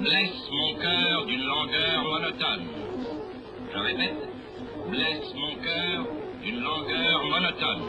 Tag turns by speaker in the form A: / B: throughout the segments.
A: blesse mon cœur d'une langueur monotone. Je répète, blesse mon cœur d'une langueur monotone.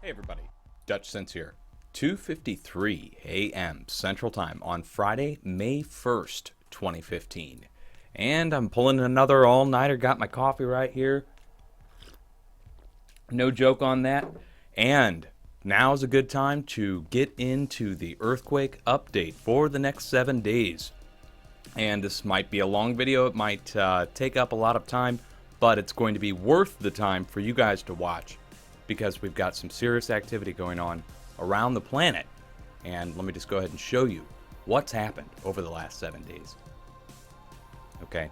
B: Hey everybody, dutchsinse here. 2:53 a.m. Central Time on Friday, May 1st, 2015. And I'm pulling another all-nighter, got my coffee right here. No joke on that. And now's a good time to get into the earthquake update for the next 7 days. And this might be a long video, it might take up a lot of time, but it's going to be worth the time for you guys to watch, because we've got some serious activity going on around the planet. And let me just go ahead and show you what's happened over the last 7 days. Okay,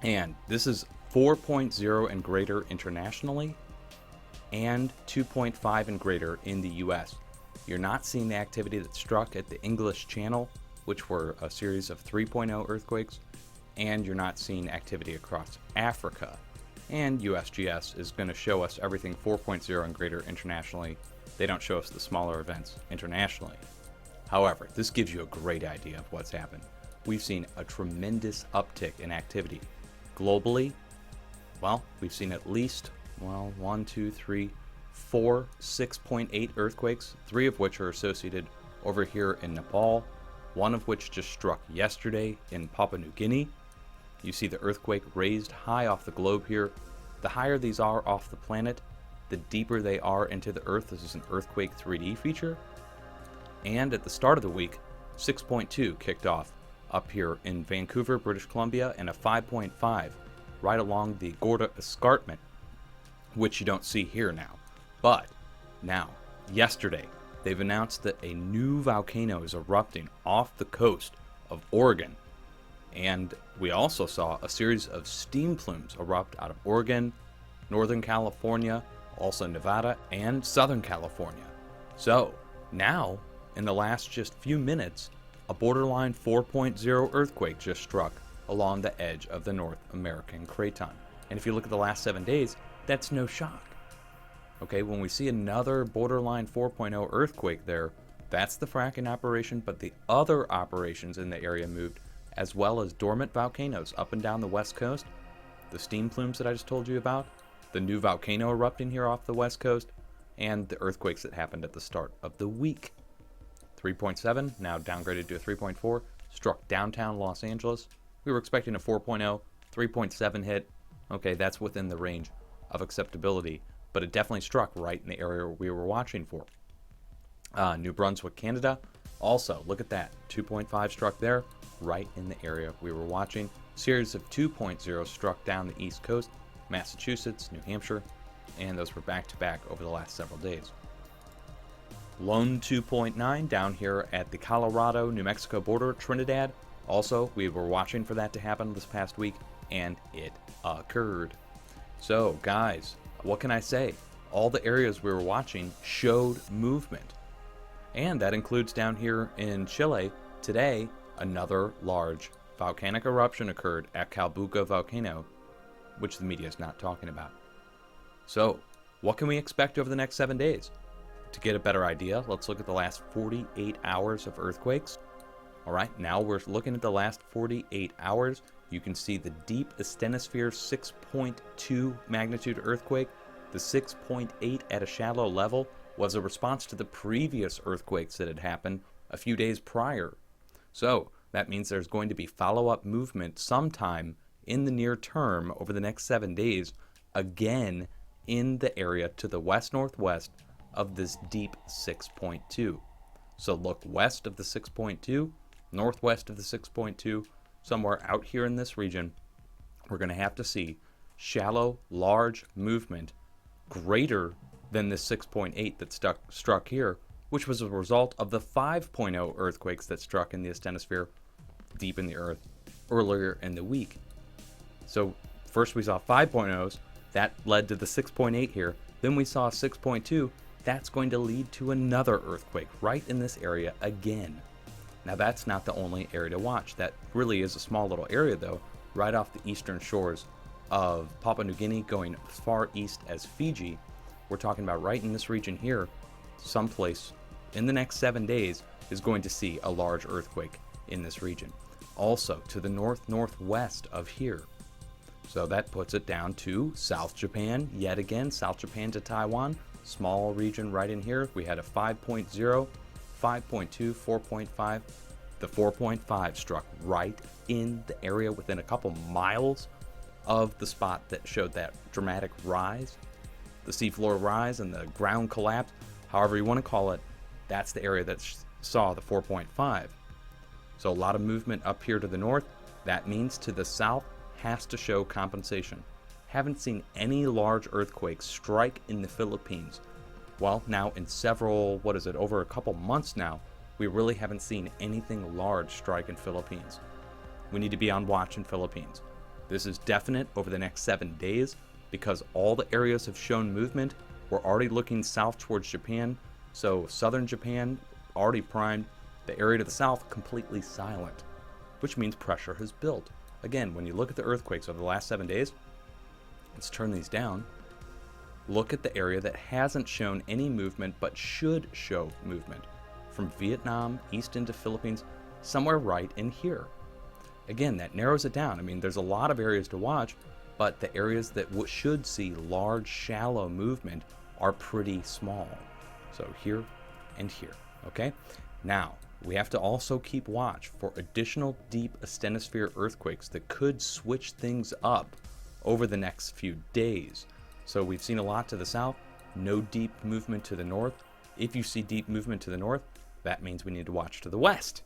B: and this is 4.0 and greater internationally, and 2.5 and greater in the US. You're not seeing the activity that struck at the English Channel, which were a series of 3.0 earthquakes, and you're not seeing activity across Africa. And USGS is going to show us everything 4.0 and greater internationally. They don't show us the smaller events internationally. However, this gives you a great idea of what's happened. We've seen a tremendous uptick in activity. Globally, well, we've seen at least, 4 6.8 earthquakes, 3 of which are associated over here in Nepal, 1 of which just struck yesterday in Papua New Guinea. You see the earthquake raised high off the globe here. The higher these are off the planet, the deeper they are into the earth. This is an earthquake 3D feature. And at the start of the week, 6.2 kicked off up here in Vancouver, British Columbia, and a 5.5 right along the Gorda Escarpment, which you don't see here now. But now, yesterday, they've announced that a new volcano is erupting off the coast of Oregon. And we also saw a series of steam plumes erupt out of Oregon, Northern California, also Nevada, and Southern California. So now, in the last just few minutes, a borderline 4.0 earthquake just struck along the edge of the North American craton. And if you look at the last 7 days, that's no shock. Okay, when we see another borderline 4.0 earthquake there, that's the fracking operation, but the other operations in the area moved, as well as dormant volcanoes up and down the west coast, the steam plumes that I just told you about, the new volcano erupting here off the west coast, and the earthquakes that happened at the start of the week. 3.7, now downgraded to a 3.4, struck downtown Los Angeles. We were expecting a 4.0, 3.7 hit. Okay, that's within the range of acceptability, but it definitely struck right in the area we were watching for. New Brunswick, Canada, also, look at that, 2.5 struck there, right in the area we were watching. Series of 2.0 struck down the East Coast, Massachusetts, New Hampshire, and those were back-to-back over the last several days. Lone 2.9 down here at the Colorado, New Mexico border, Trinidad. Also, we were watching for that to happen this past week, and it occurred. So, guys, what can I say? All the areas we were watching showed movement. And that includes down here in Chile, today, another large volcanic eruption occurred at Calbuco Volcano, which the media is not talking about. So, what can we expect over the next 7 days? To get a better idea, let's look at the last 48 hours of earthquakes. Alright, now we're looking at the last 48 hours. You can see the deep asthenosphere 6.2 magnitude earthquake. The 6.8 at a shallow level was a response to the previous earthquakes that had happened a few days prior. So that means there's going to be follow-up movement sometime in the near term over the next 7 days, again in the area to the west-northwest of this deep 6.2. So look west of the 6.2, northwest of the 6.2, somewhere out here in this region, we're going to have to see shallow, large movement greater than the 6.8 that struck here, which was a result of the 5.0 earthquakes that struck in the asthenosphere deep in the earth earlier in the week. So first we saw 5.0s, that led to the 6.8 here, then we saw 6.2, that's going to lead to another earthquake right in this area again. Now that's not the only area to watch. That really is a small little area though, right off the eastern shores of Papua New Guinea going as far east as Fiji. We're talking about right in this region here, someplace in the next 7 days is going to see a large earthquake in this region. Also to the northwest of here. So that puts it down to South Japan, yet again, South Japan to Taiwan, small region right in here. We had a 5.0, 5.2, 4.5. The 4.5 struck right in the area within a couple miles of the spot that showed that dramatic rise, the seafloor rise and the ground collapse, however you want to call it. That's the area that saw the 4.5. So a lot of movement up here to the north. That means to the south has to show compensation. Haven't seen any large earthquakes strike in the Philippines. Well, now in several, over a couple months now, we really haven't seen anything large strike in Philippines. We need to be on watch in Philippines. This is definite over the next 7 days because all the areas have shown movement. We're already looking south towards Japan. So southern Japan already primed. The area to the south completely silent, which means pressure has built. Again, when you look at the earthquakes over the last 7 days, let's turn these down. Look at the area that hasn't shown any movement but should show movement. From Vietnam east into Philippines, somewhere right in here. Again, that narrows it down. I mean, there's a lot of areas to watch, but the areas that should see large, shallow movement are pretty small. So here and here, okay? Now, we have to also keep watch for additional deep asthenosphere earthquakes that could switch things up over the next few days. So we've seen a lot to the south, no deep movement to the north. If you see deep movement to the north, that means we need to watch to the west.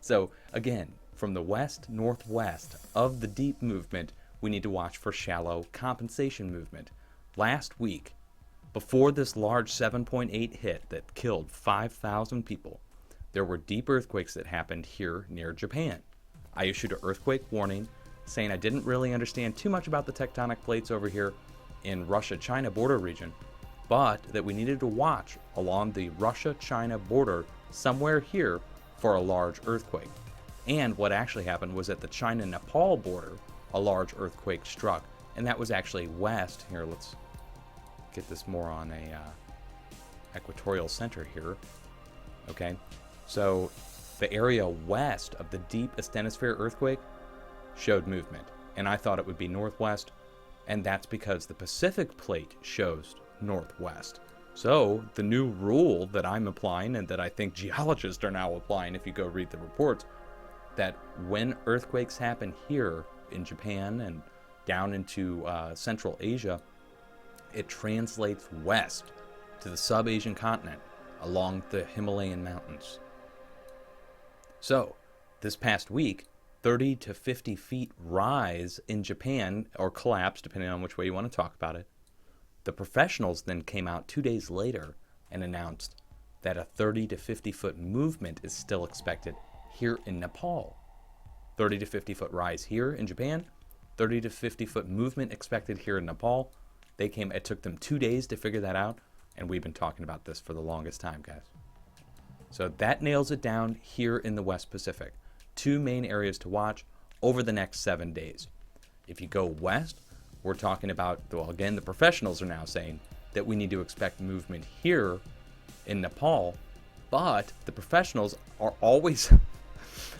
B: So again, from the west, northwest of the deep movement, we need to watch for shallow compensation movement. Last week, before this large 7.8 hit that killed 5,000 people, there were deep earthquakes that happened here near Japan. I issued an earthquake warning saying I didn't really understand too much about the tectonic plates over here in Russia-China border region, but that we needed to watch along the Russia-China border somewhere here for a large earthquake. And what actually happened was at the China-Nepal border, a large earthquake struck, and that was actually west. Here, let's get this more on a equatorial center here. Okay, so the area west of the deep asthenosphere earthquake showed movement, and I thought it would be northwest, and that's because the Pacific plate shows northwest. So the new rule that I'm applying, and that I think geologists are now applying if you go read the reports, that when earthquakes happen here in Japan and down into Central Asia, it translates west to the sub-Asian continent along the Himalayan mountains. So this past week, 30 to 50 feet rise in Japan, or collapse, depending on which way you want to talk about it. The professionals then came out 2 days later and announced that a 30 to 50 foot movement is still expected here in Nepal. 30 to 50 foot rise here in Japan, 30 to 50 foot movement expected here in Nepal. It took them 2 days to figure that out, and we've been talking about this for the longest time, guys. So that nails it down here in the West Pacific. 2 main areas to watch over the next 7 days. If you go west, we're talking about, well, again, the professionals are now saying that we need to expect movement here in Nepal, but the professionals are always,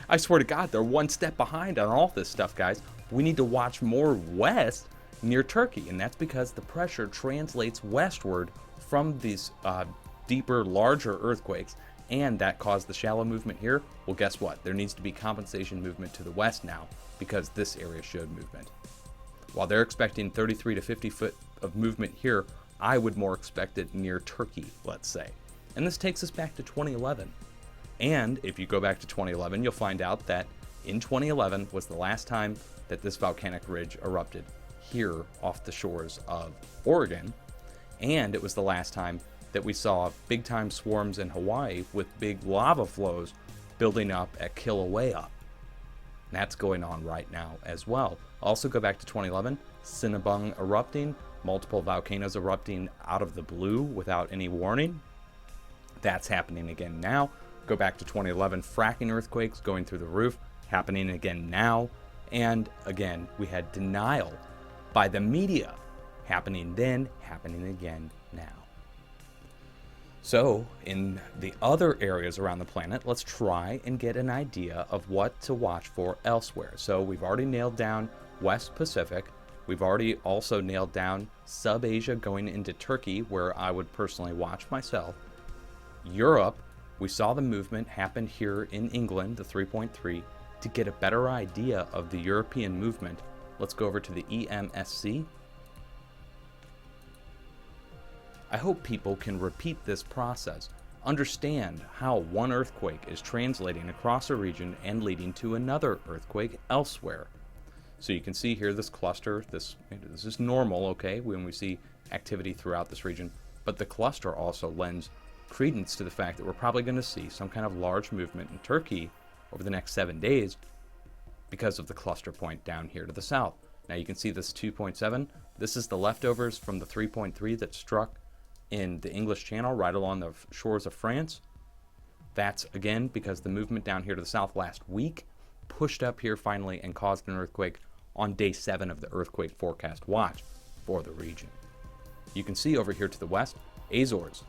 B: I swear to God, they're one step behind on all this stuff, guys. We need to watch more west near Turkey, and that's because the pressure translates westward from these deeper, larger earthquakes, and that caused the shallow movement here. Well, guess what? There needs to be compensation movement to the west now because this area showed movement. While they're expecting 33 to 50 foot of movement here, I would more expect it near Turkey, let's say. And this takes us back to 2011. And if you go back to 2011, you'll find out that in 2011 was the last time that this volcanic ridge erupted here off the shores of Oregon. And it was the last time that we saw big time swarms in Hawaii with big lava flows building up at Kilauea. That's going on right now as well. Also go back to 2011, Sinabung erupting, multiple volcanoes erupting out of the blue without any warning. That's happening again now. Go back to 2011, fracking earthquakes going through the roof, happening again now. And again, we had denial by the media, happening then, happening again now. So, in the other areas around the planet, let's try and get an idea of what to watch for elsewhere. So, we've already nailed down West Pacific. We've already also nailed down Sub-Asia going into Turkey, where I would personally watch myself. Europe, we saw the movement happen here in England, the 3.3. To get a better idea of the European movement, let's go over to the EMSC. I hope people can repeat this process, understand how one earthquake is translating across a region and leading to another earthquake elsewhere. So you can see here this cluster, this is normal, okay, when we see activity throughout this region, but the cluster also lends credence to the fact that we're probably going to see some kind of large movement in Turkey over the next 7 days because of the cluster point down here to the south. Now you can see this 2.7. This is the leftovers from the 3.3 that struck in the English Channel right along the shores of France. That's again because the movement down here to the south last week pushed up here finally and caused an earthquake on day 7 of the earthquake forecast watch for the region. You can see over here to the west, Azores.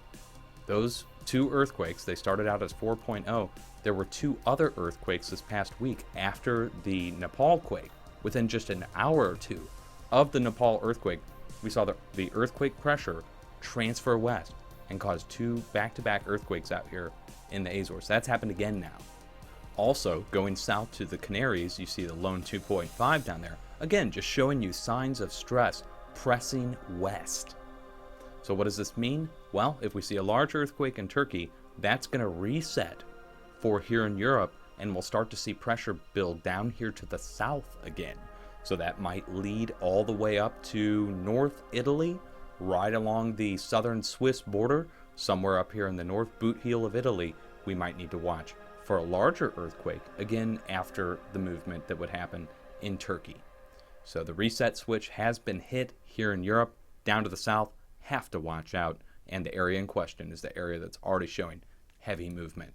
B: Those 2 earthquakes, they started out as 4.0. There were 2 other earthquakes this past week after the Nepal quake. Within just an hour or 2 of the Nepal earthquake, we saw the earthquake pressure transfer west and cause 2 back-to-back earthquakes out here in the Azores. That's happened again now. Also, going south to the Canaries, you see the lone 2.5 down there. Again, just showing you signs of stress pressing west. So what does this mean? Well, if we see a large earthquake in Turkey, that's going to reset for here in Europe, and we'll start to see pressure build down here to the south again. So that might lead all the way up to North Italy, right along the southern Swiss border, somewhere up here in the north boot heel of Italy. We might need to watch for a larger earthquake, again after the movement that would happen in Turkey. So the reset switch has been hit here in Europe, down to the south, have to watch out, and the area in question is the area that's already showing heavy movement.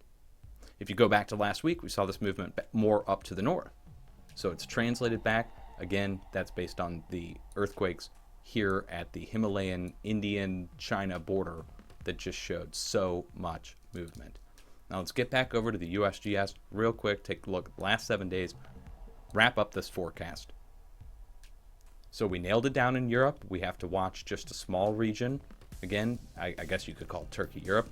B: If you go back to last week, we saw this movement more up to the north. So it's translated back. Again, that's based on the earthquakes here at the Himalayan, Indian, China border that just showed so much movement. Now let's get back over to the USGS real quick, take a look at the last 7 days, wrap up this forecast. So we nailed it down in Europe. We have to watch just a small region. Again, I guess you could call it Turkey, Europe.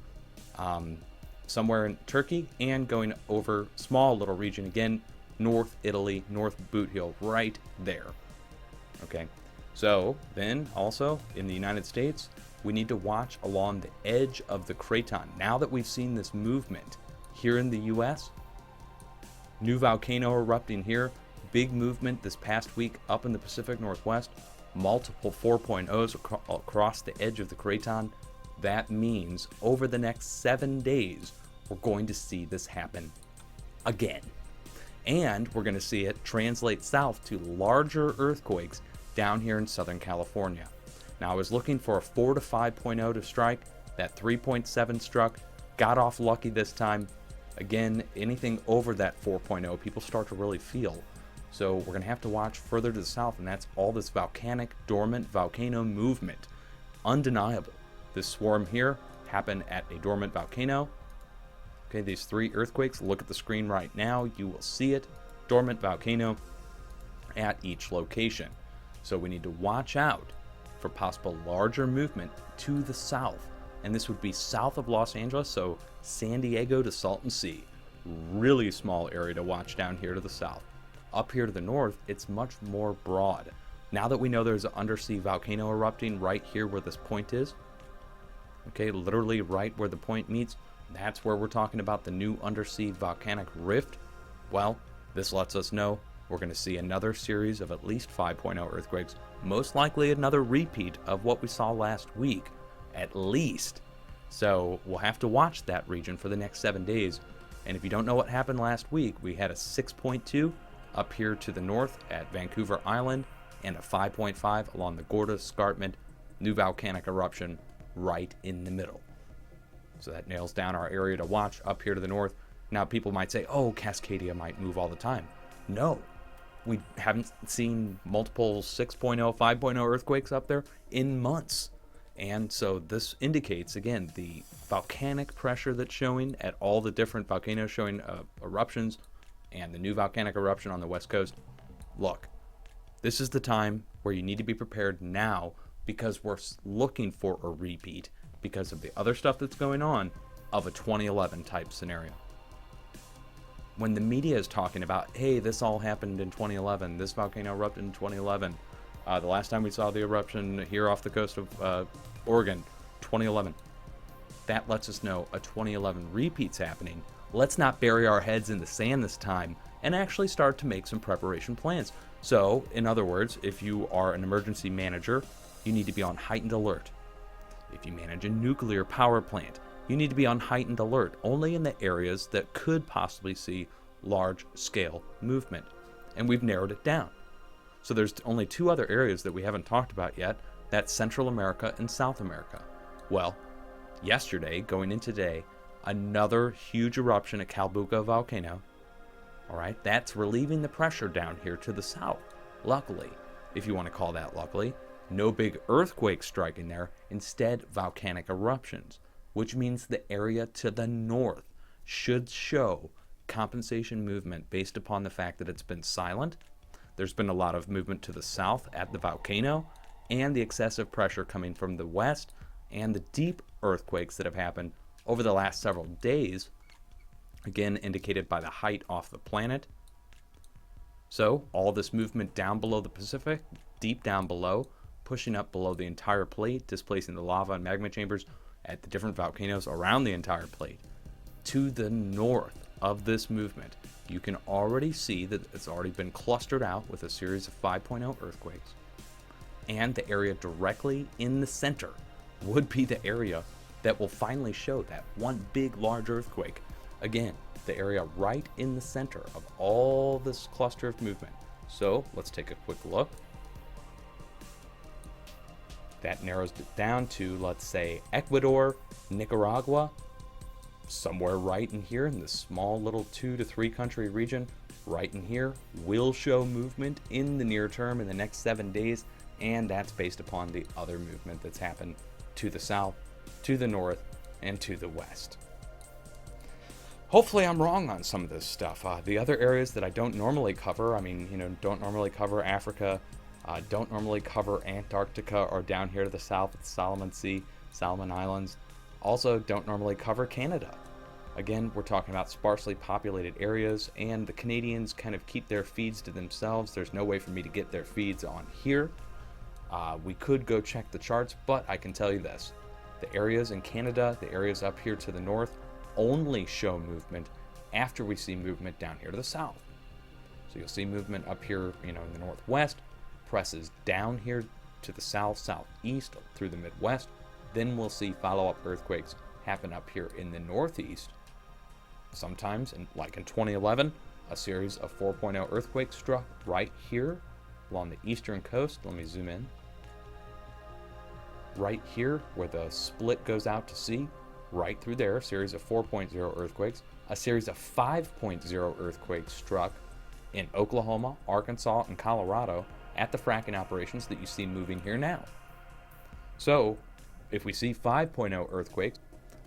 B: Somewhere in Turkey, and going over small little region again, North Italy, North Boot Heel, right there. Okay, so then also in the United States, we need to watch along the edge of the craton. Now that we've seen this movement here in the US, new volcano erupting here, big movement this past week up in the Pacific Northwest, multiple 4.0s across the edge of the craton. That means over the next 7 days, we're going to see this happen again. And we're going to see it translate south to larger earthquakes down here in Southern California. Now, I was looking for a 4 to 5.0 to strike. That 3.7 struck, got off lucky this time. Again, anything over that 4.0, people start to really feel. So we're going to have to watch further to the south, and that's all this volcanic, dormant volcano movement. Undeniable. This swarm here happened at a dormant volcano. Okay, these 3 earthquakes, look at the screen right now, you will see it. Dormant volcano at each location. So we need to watch out for possible larger movement to the south. And this would be south of Los Angeles, so San Diego to Salton Sea. Really small area to watch down here to the south. Up here to the north, it's much more broad. Now that we know there's an undersea volcano erupting right here where this point is, okay, literally right where the point meets, that's where we're talking about the new undersea volcanic rift. Well, this lets us know we're going to see another series of at least 5.0 earthquakes, most likely another repeat of what we saw last week, at least. So we'll have to watch that region for the next 7 days. And if you don't know what happened last week, we had a 6.2 up here to the north at Vancouver Island and a 5.5 along the Gorda Escarpment, new volcanic eruption right in the middle. So that nails down our area to watch up here to the north. Now people might say, oh, Cascadia might move all the time. No, we haven't seen multiple 6.0, 5.0 earthquakes up there in months. And so this indicates, again, the volcanic pressure that's showing at all the different volcanoes showing eruptions and the new volcanic eruption on the west coast. Look, this is the time where you need to be prepared now, because we're looking for a repeat because of the other stuff that's going on of a 2011 type scenario. When the media is talking about, hey, this all happened in 2011, this volcano erupted in 2011, the last time we saw the eruption here off the coast of Oregon, 2011, that lets us know a 2011 repeat's happening. Let's not bury our heads in the sand this time and actually start to make some preparation plans. So, in other words, if you are an emergency manager, you need to be on heightened alert. If you manage a nuclear power plant, you need to be on heightened alert only in the areas that could possibly see large-scale movement. And we've narrowed it down. So there's only two other areas that we haven't talked about yet. That's Central America and South America. Well, yesterday, going into today, another huge eruption at Calbuco Volcano. All right, that's relieving the pressure down here to the south. Luckily, if you want to call that luckily, no big earthquake striking there, instead volcanic eruptions, which means the area to the north should show compensation movement based upon the fact that it's been silent. There's been a lot of movement to the south at the volcano, and the excessive pressure coming from the west, and the deep earthquakes that have happened over the last several days, again indicated by the height off the planet. So all this movement down below the Pacific, deep down below, pushing up below the entire plate, displacing the lava and magma chambers at the different volcanoes around the entire plate. To the north of this movement, you can already see that it's already been clustered out with a series of 5.0 earthquakes. And the area directly in the center would be the area that will finally show that one big large earthquake. Again, the area right in the center of all this cluster of movement. So let's take a quick look. That narrows it down to, let's say, Ecuador, Nicaragua, somewhere right in here in this small little 2 to 3 country region, right in here, will show movement in the near term in the next 7 days, and that's based upon the other movement that's happened to the south, to the north, and to the west. Hopefully I'm wrong on some of this stuff. The other areas that I don't normally cover, don't normally cover Africa, don't normally cover Antarctica, or down here to the south, the Solomon Sea, Solomon Islands. Also don't normally cover Canada. Again, we're talking about sparsely populated areas, and the Canadians kind of keep their feeds to themselves. There's no way for me to get their feeds on here. We could go check the charts, but I can tell you this. The areas in Canada, the areas up here to the north, only show movement after we see movement down here to the south. So you'll see movement up here, in the northwest, presses down here to the south, southeast, through the Midwest. Then we'll see follow-up earthquakes happen up here in the northeast. Sometimes, like in 2011, a series of 4.0 earthquakes struck right here along the eastern coast. Let me zoom in. Right here, where the split goes out to sea, right through there, a series of 4.0 earthquakes. A series of 5.0 earthquakes struck in Oklahoma, Arkansas, and Colorado at the fracking operations that you see moving here now. So, if we see 5.0 earthquakes,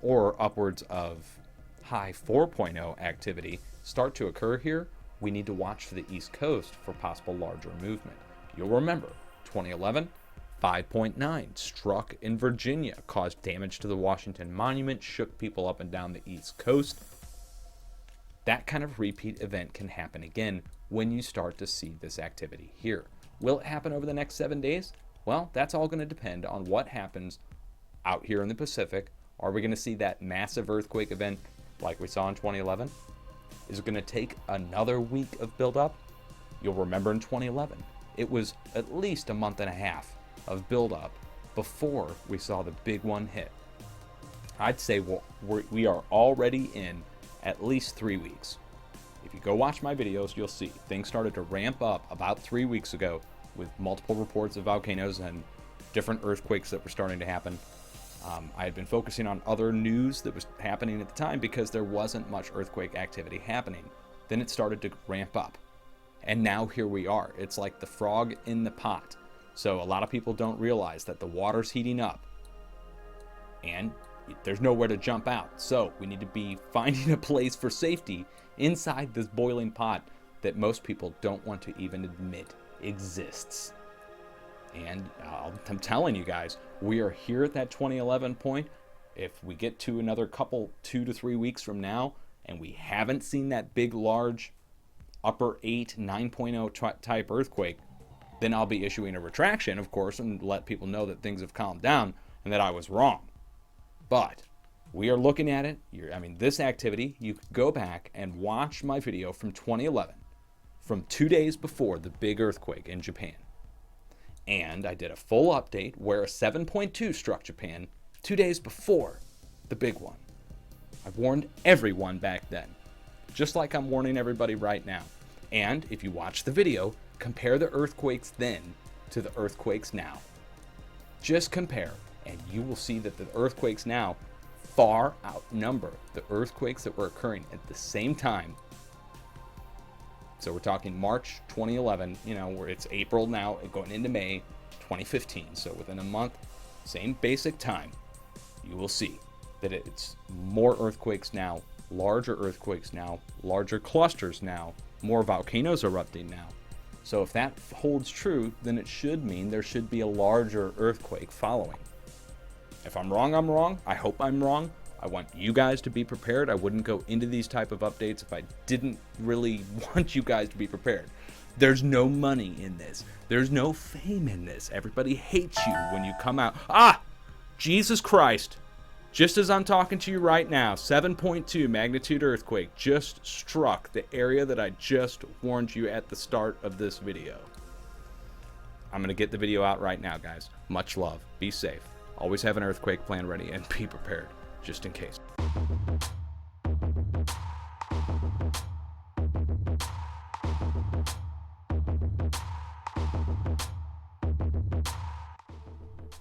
B: or upwards of high 4.0 activity start to occur here, we need to watch for the East Coast for possible larger movement. You'll remember, 2011, 5.9 struck in Virginia, caused damage to the Washington Monument, shook people up and down the East Coast. That kind of repeat event can happen again when you start to see this activity here. Will it happen over the next 7 days? Well, that's all going to depend on what happens out here in the Pacific. Are we going to see that massive earthquake event like we saw in 2011? Is it going to take another week of buildup? You'll remember in 2011, it was at least a month and a half of buildup before we saw the big one hit. I'd say we are already in at least 3 weeks. If you go watch my videos, you'll see things started to ramp up about 3 weeks ago with multiple reports of volcanoes and different earthquakes that were starting to happen. I had been focusing on other news that was happening at the time because there wasn't much earthquake activity happening. Then it started to ramp up. And now here we are. It's like the frog in the pot. So a lot of people don't realize that the water's heating up and there's nowhere to jump out. So we need to be finding a place for safety inside this boiling pot that most people don't want to even admit exists. And I'm telling you guys, we are here at that 2011 point. If we get to another couple, 2 to 3 weeks from now, and we haven't seen that big, large, upper 8, 9.0 type earthquake, then I'll be issuing a retraction, of course, and let people know that things have calmed down and that I was wrong. But we are looking at it. This activity, you could go back and watch my video from 2011, from 2 days before the big earthquake in Japan. And I did a full update where a 7.2 struck Japan 2 days before the big one. I warned everyone back then, just like I'm warning everybody right now. And if you watch the video, compare the earthquakes then to the earthquakes now. Just compare, and you will see that the earthquakes now far outnumber the earthquakes that were occurring at the same time. So we're talking March 2011, where it's April now, going into May 2015. So within a month, same basic time, you will see that it's more earthquakes now, larger earthquakes now, larger clusters now, more volcanoes erupting now. So if that holds true, then it should mean there should be a larger earthquake following. If I'm wrong, I'm wrong. I hope I'm wrong. I want you guys to be prepared. I wouldn't go into these type of updates if I didn't really want you guys to be prepared. There's no money in this. There's no fame in this. Everybody hates you when you come out. Jesus Christ. Just as I'm talking to you right now, 7.2 magnitude earthquake just struck the area that I just warned you at the start of this video. I'm going to get the video out right now, guys. Much love. Be safe. Always have an earthquake plan ready and be prepared, just in case.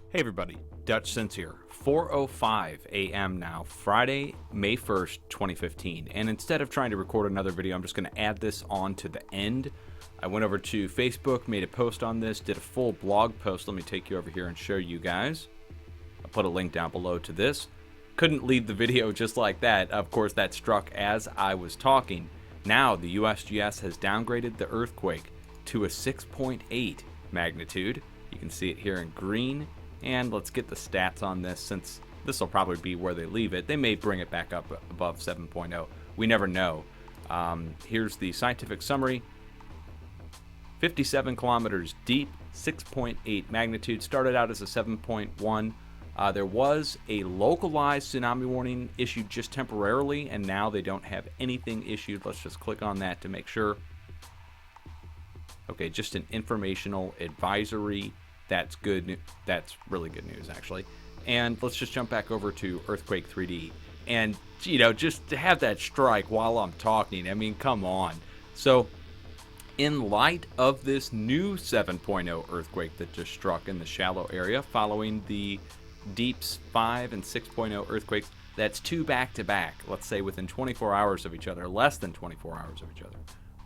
B: Hey everybody, dutchsinse here. 4:05 a.m. now, Friday, May 1st, 2015. And instead of trying to record another video, I'm just going to add this on to the end. I went over to Facebook, made a post on this, did a full blog post. Let me take you over here and show you guys. I'll put a link down below to this. Couldn't leave the video just like that. Of course, that struck as I was talking. Now, the USGS has downgraded the earthquake to a 6.8 magnitude. You can see it here in green. And let's get the stats on this, since this will probably be where they leave it. They may bring it back up above 7.0. We never know. Here's the scientific summary. 57 kilometers deep, 6.8 magnitude. Started out as a 7.1. There was a localized tsunami warning issued just temporarily, and now they don't have anything issued. Let's just click on that to make sure. Okay, just an informational advisory. That's good. That's really good news, actually. And let's just jump back over to Earthquake 3D. And, just to have that strike while I'm talking, come on. So, in light of this new 7.0 earthquake that just struck in the shallow area following the Deeps 5 and 6.0 earthquakes, that's 2 back-to-back, let's say within 24 hours of each other, less than 24 hours of each other.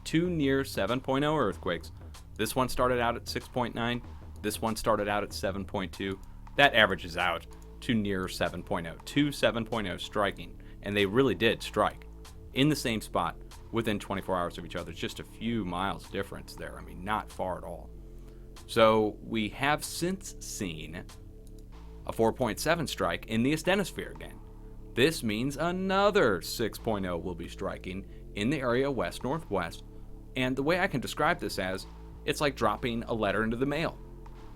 B: 2 near 7.0 earthquakes. This one started out at 6.9. This one started out at 7.2. That averages out to near 7.0. 2 7.0 striking. And they really did strike in the same spot within 24 hours of each other. Just a few miles difference there. Not far at all. So we have since seen a 4.7 strike in the asthenosphere again. This means another 6.0 will be striking in the area west-northwest. And the way I can describe this as, it's like dropping a letter into the mail.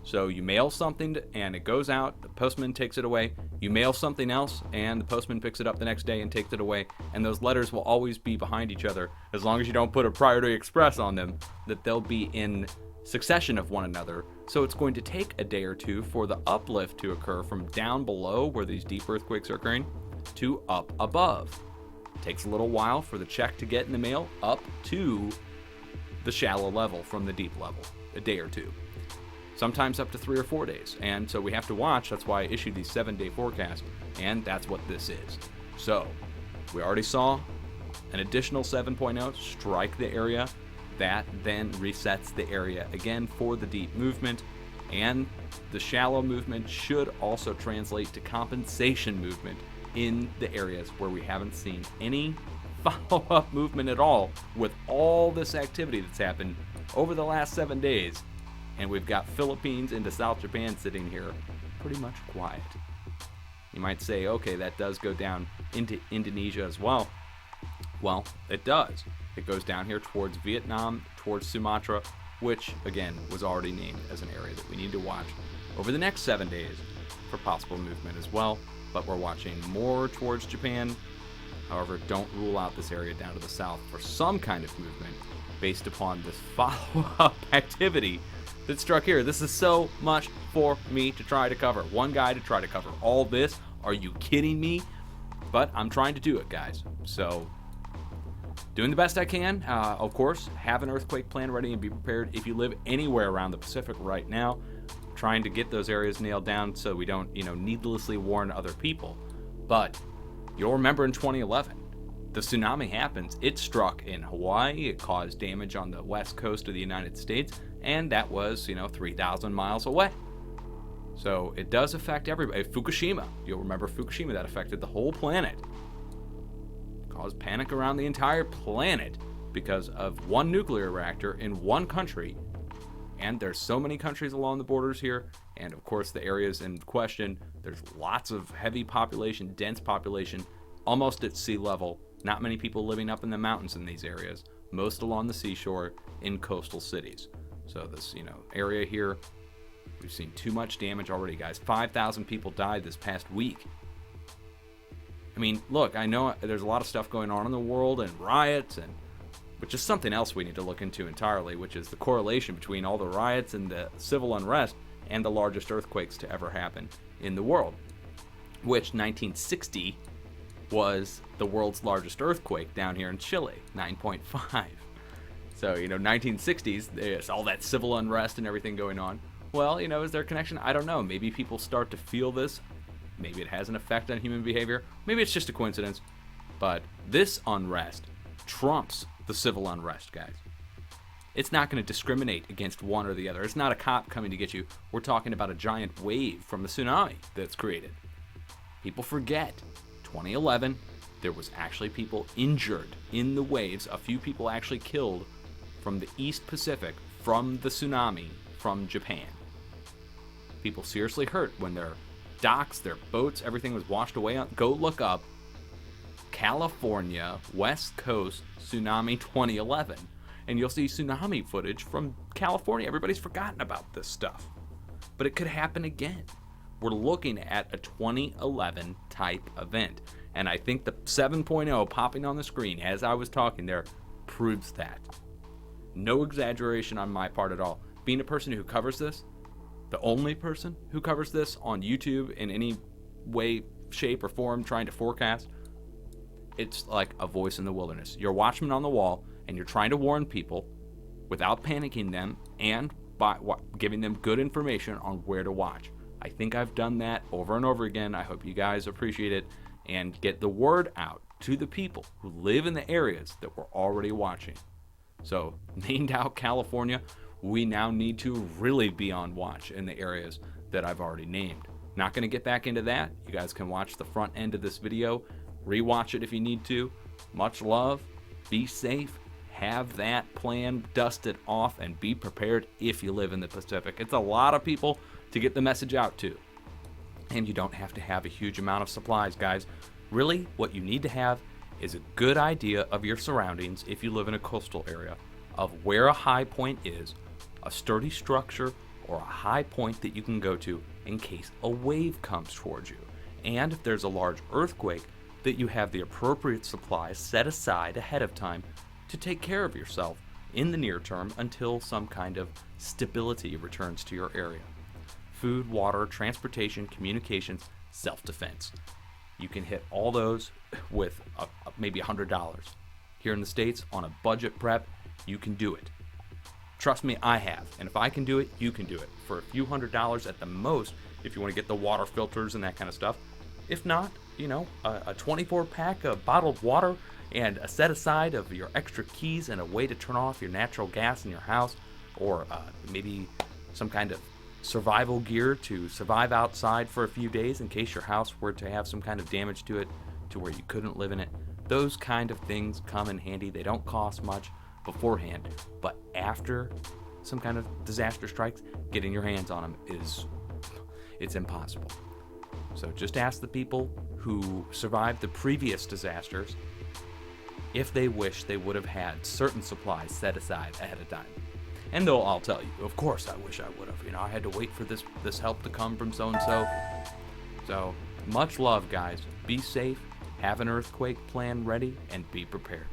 B: So you mail something and it goes out, the postman takes it away. You mail something else and the postman picks it up the next day and takes it away. And those letters will always be behind each other, as long as you don't put a priority express on them, that they'll be in succession of one another. So it's going to take a day or two for the uplift to occur from down below, where these deep earthquakes are occurring, to up above. It takes a little while for the check to get in the mail up to the shallow level from the deep level, a day or two. sometimes up to 3 or 4 days. And so we have to watch. That's why I issued these 7-day forecasts, and that's what this is. So we already saw an additional 7.0 strike the area. That then resets the area again for the deep movement, and the shallow movement should also translate to compensation movement in the areas where we haven't seen any follow-up movement at all with all this activity that's happened over the last 7 days. And we've got Philippines into South Japan sitting here pretty much quiet. You might say, okay, that does go down into Indonesia as well. Well, it does. It goes down here towards Vietnam, towards Sumatra, which, again, was already named as an area that we need to watch over the next 7 days for possible movement as well. But we're watching more towards Japan. However, don't rule out this area down to the south for some kind of movement based upon this follow-up activity that struck here. This is so much for me to try to cover. One guy to try to cover all this. Are you kidding me? But I'm trying to do it, guys. So, doing the best I can. Of course, have an earthquake plan ready and be prepared. If you live anywhere around the Pacific right now, trying to get those areas nailed down so we don't, needlessly warn other people. But you'll remember in 2011, the tsunami happens. It struck in Hawaii. It caused damage on the west coast of the United States, and that was, 3,000 miles away. So it does affect everybody. Fukushima, you'll remember Fukushima, that affected the whole planet. Caused panic around the entire planet because of one nuclear reactor in one country. And there's so many countries along the borders here, and of course the areas in question, there's lots of heavy population, dense population, almost at sea level. Not many people living up in the mountains in these areas, most along the seashore in coastal cities. So this, area here, we've seen too much damage already, guys. 5,000 people died this past week. I mean, look, I know there's a lot of stuff going on in the world and riots, and which is something else we need to look into entirely, which is the correlation between all the riots and the civil unrest and the largest earthquakes to ever happen in the world, which 1960 was the world's largest earthquake down here in Chile, 9.5. So, 1960s, there's all that civil unrest and everything going on. Well, is there a connection? I don't know. Maybe people start to feel this. Maybe it has an effect on human behavior. Maybe it's just a coincidence. But this unrest trumps the civil unrest, guys. It's not going to discriminate against one or the other. It's not a cop coming to get you. We're talking about a giant wave from the tsunami that's created. People forget. 2011, there was actually people injured in the waves. A few people actually killed from the East Pacific from the tsunami from Japan. People seriously hurt when their docks, their boats, everything was washed away. Go look up California West Coast Tsunami 2011, and you'll see tsunami footage from California. Everybody's forgotten about this stuff, but it could happen again. We're looking at a 2011 type event, and I think the 7.0 popping on the screen as I was talking there proves that. No exaggeration on my part at all. Being a person who covers this, the only person who covers this on YouTube in any way, shape, or form trying to forecast, it's like a voice in the wilderness. You're a watchman on the wall, and you're trying to warn people without panicking them and by giving them good information on where to watch. I think I've done that over and over again. I hope you guys appreciate it and get the word out to the people who live in the areas that we're already watching. So, named out California, we now need to really be on watch in the areas that I've already named. Not going to get back into that. You guys can watch the front end of this video, rewatch it if you need to. Much love, be safe, have that plan dusted off, and be prepared if you live in the Pacific. It's a lot of people to get the message out to. And you don't have to have a huge amount of supplies, guys. Really, what you need to have is a good idea of your surroundings if you live in a coastal area, of where a high point is, a sturdy structure, or a high point that you can go to in case a wave comes towards you. And if there's a large earthquake, that you have the appropriate supplies set aside ahead of time to take care of yourself in the near term until some kind of stability returns to your area. Food, water, transportation, communications, self-defense. You can hit all those with maybe $100. Here in the States, on a budget prep, you can do it. Trust me, I have. And if I can do it, you can do it. For a few $100s at the most, if you want to get the water filters and that kind of stuff. If not, you know, a 24-pack of bottled water and a set aside of your extra keys and a way to turn off your natural gas in your house, or maybe some kind of survival gear to survive outside for a few days in case your house were to have some kind of damage to it to where you couldn't live in it. Those kind of things come in handy. They don't cost much beforehand, but after some kind of disaster strikes, getting your hands on them it's impossible. So just ask the people who survived the previous disasters if they wish they would have had certain supplies set aside ahead of time. And they'll all tell you, of course I wish I would have. You know, I had to wait for this help to come from so-and-so. So, much love, guys. Be safe, have an earthquake plan ready, and be prepared.